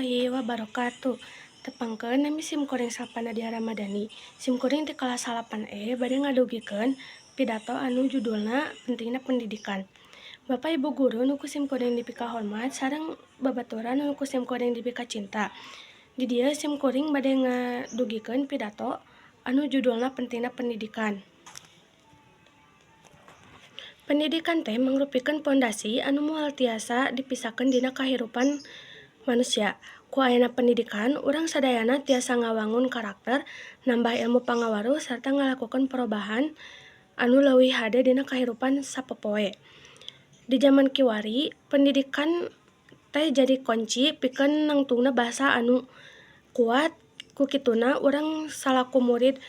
warahmatullahi wabarakatuh. Tepangkeun nami simkuring Sapana Dia Ramadhani. Simkuring ti kelas 8E bade ngadugikeun pidato anu judulna Pentingna Pendidikan. Bapak Ibu guru nu ku simkuring dipika hormat sareng babaturan nu ku simkuring dipika cinta. Di dieu simkuring bade ngadugikeun pidato anu judulna Pentingna Pendidikan. Pendidikan teh mangrupikeun pondasi anu moal tiasa dipisakeun dina kahirupan manusia. Ku ayana pendidikan, urang sadayana tiasa ngawangun karakter, nambah ilmu pangawaruh, sarta ngalakukeun perubahan anu leuwih hade dina kahirupan sapopoe. Di zaman kiwari, pendidikan teh jadi kunci pikeun nangtungna basa anu kuat. Ku kituna urang salaku murid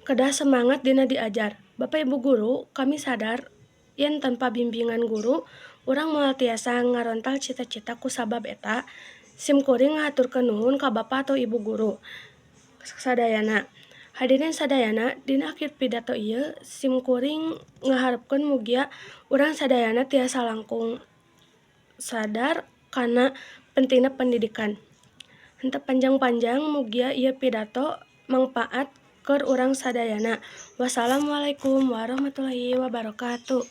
kedah semangat dina diajar. Bapak Ibu guru, kami sadar yen tanpa bimbingan guru, urang moal tiasa ngarontal cita-cita ku sabab eta, simkuring ngahaturkeun nuhun ka Bapak atau Ibu guru sadayana. Hadirin sadayana, dina akhir pidato ieu simkuring ngaharepkeun mugia urang sadayana tiasa langkung sadar kana pentingna pendidikan. Henteu panjang-panjang mugia ieu pidato mangpaat keur urang sadayana. Wassalamualaikum warahmatullahi wabarakatuh.